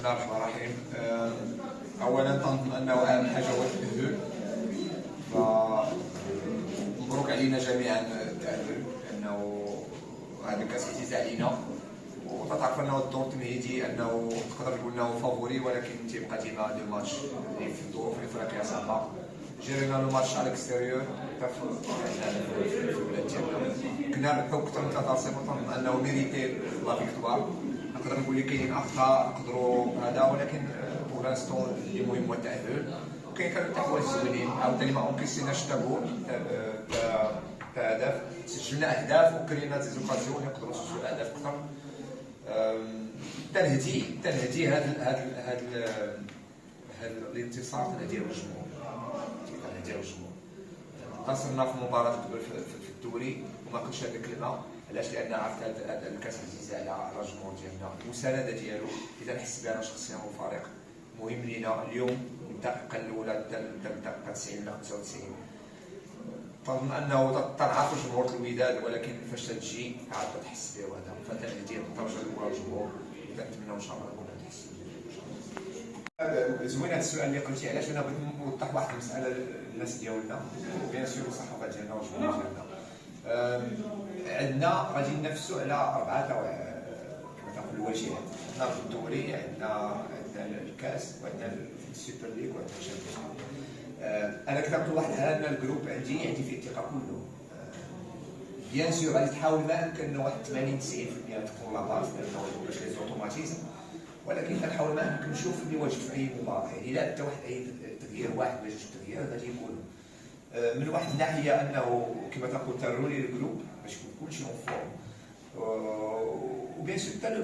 الله الرحمن الرحيم. اولا تنظن انه اهم حاجه هو التاهل، فمبروك علينا جميعا التاهل لانه هذا الكاس عزيز علينا، وتعرف انه الدور التمهيدي انه تقدر تقول انه فافوري، ولكن تيبقى ديما دو ماتش في الظروف الافريقيه صعبه. جرينا لو ماتش على الاكستيريور في البلاد ديالنا، كنا نربحو اكثر من 3-0 وتنظن انه ميريتي لا فيكتوار. نقدر نقول لك كاينين اخطاء نقدروا هذا، ولكن بور لانستون اللي مهم هو التاهل. وكاين كانوا التحوال الزوينين، عاوتاني ما اونكيسيناش تابو كهدف، سجلنا اهداف وكرينا دي زوكازيون نقدروا نسجلوا اهداف اكثر. تنهدي هذا الانتصار تنهديه الجمهور، خسرنا في مباراة قبل في الدوري وما قلتش هذه الكلمة، علاش؟ لأن عرفت هذا الكاس عزيز على الجمهور ديالنا، المساندة ديالو إذا نحس بها أنا شخصيا والفريق مهم لينا اليوم من الدقيقة الأولى حتى الدقيقة 90 ولا 95. تنظن أنه تنعرف جمهور الوداد، ولكن فاش تجي عاد تحس به هذا، فتنهدي الدرجة الأولى الجمهور، وكنتمناو إن شاء الله نكونوا نحس به. زوين هذا السؤال اللي قلتي، علاش؟ انا بغيت نوضح واحد المساله للناس ديالنا وبيان سور الصحافه ديالنا والجمهور ديالنا. عندنا غادي ننافسوا على 4 كما تنقول الواجهات. عندنا في الدوري، عندنا الكاس، وعندنا السوبر ليغ، وعندنا الشامبيونز. انا كتبت واحد هذا الجروب عندي فيه الثقه كله. بيان سور غادي تحاول ما امكن واحد 80-90% تكون لاباز باش لي زوتوماتيزم، ولكن كنحاول ما امكن نشوف اللي واجد في اي مباراه. يعني لا حتى واحد اي تغيير واحد ولا جوج تغييرات غادي يكونوا من واحد الناحيه انه كما تنقول ترولي الجروب باش يكون كلشي اون فورم. وبيان سور حتى لو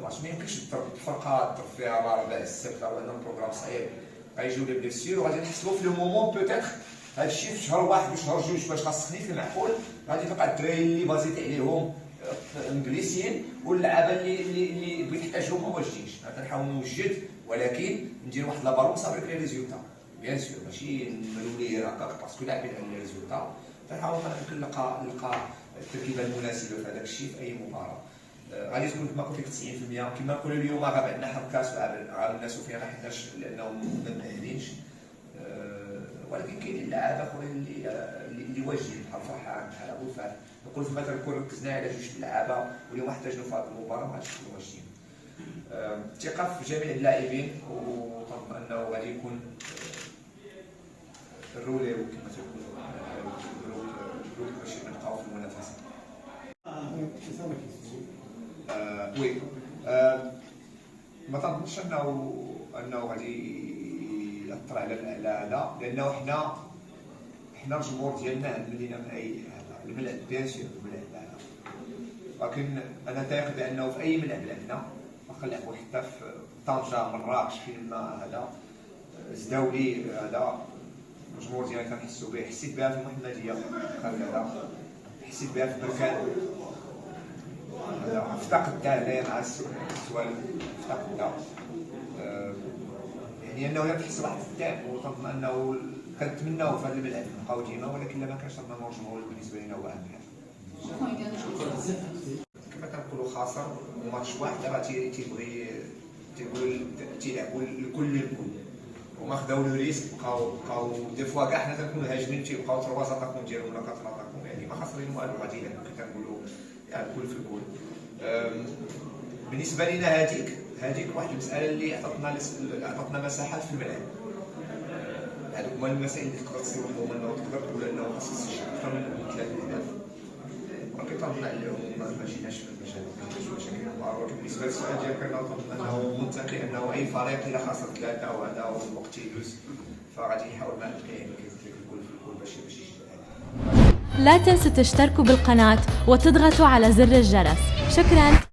ماتش ما يمكنش تضرب الفرقه تضرب فيها الاربعاء السبت، لان البروغرام صعيب، غيجيو لي بليسيور وغادي نحسبوا في لو مومون بوتيتر هذا الشيء في شهر واحد وشهر جوج باش خاصني في المعقول غادي تلقى الدراري اللي بازيتي عليهم انجليزيين واللعابه اللي بغيت نحتاجهم ما واجدينش. غنحاول نوجد، ولكن ندير واحد لابالونس افيك لي ريزولتا. بيان سور ماشي نولي هكاك باسكو لاعبين على لي ريزولتا، فنحاول يمكن نلقى التركيبه المناسبه في هذاك الشيء في اي مباراه. غادي تكون كما قلت لك 90%. كما نقولوا اليوم غاب عندنا حق كاس الناس وفيها ما حناش لانهم ما مأهلينش، ولكن كاينين اللعابه اخرين اللي واجدين بحال فرحان بحال ابو فهد. نقول مثلا كون ركزنا على جوج اللعابه واليوم احتاجنا في هذه المباراه ما غاديش نكونوا واجدين. الثقه في جميع اللاعبين، وظن انه غادي يكون الرولي كما تيقولوا الجروب باش نبقاو في المنافسه. وي ما تنظنش انه غادي ياثر على هذا، لانه حنا الجمهور ديالنا ملينا من اي الملعب. بيان سور الملعب، ولكن انا تاكد بانه في اي ملعب لعبنا، واخا نلعبوا حتى في طنجه مراكش فين ما هذا الزداولي، هذا الجمهور ديالنا كنحسوا به. حسيت بها في المحمديه هذا، حسيت بها في بركان هذا، افتقدتها مع السؤال افتقدتها. يعني انه تحس واحد التعب، وتظن انه كنتمناو في هذا الملعب نبقاو ديما، ولكن الا ما كانش تنظن الجمهور بالنسبه لنا هو اهم حاجه. كما كنقولوا خاسر ماتش واحد راه تيبغي تيلعبوا الكل وما خداو لو ريسك، بقاو دي فوا كاع حنا تنكونوا هاجمين تيبقاو 3 زاتاكون ديالهم ولا 4 زاتاكون، يعني ما خاسرين والو، غادي يلعبوا كما كنقولوا يعني الكل في الكل. بالنسبه لنا هذيك واحد المساله اللي عطاتنا مساحات في الملعب. هذوك هما المسائل اللي تقدر تصير وحدهم، انه تقدر تقول انه خاصك تسجل اكثر من 3 اهداف، ولكن تنظن اليوم ما جيناش في مشاكل كبار. ولكن بالنسبه للسؤال ديالك انا تنظن انه منطقي انه اي فريق الا خسر 3 وهذا والوقت يدوز فغادي يحاول ما امكن يدير الكل في الكل باش يجي. لا تنسوا تشتركوا بالقناة وتضغطوا على زر الجرس. شكراً.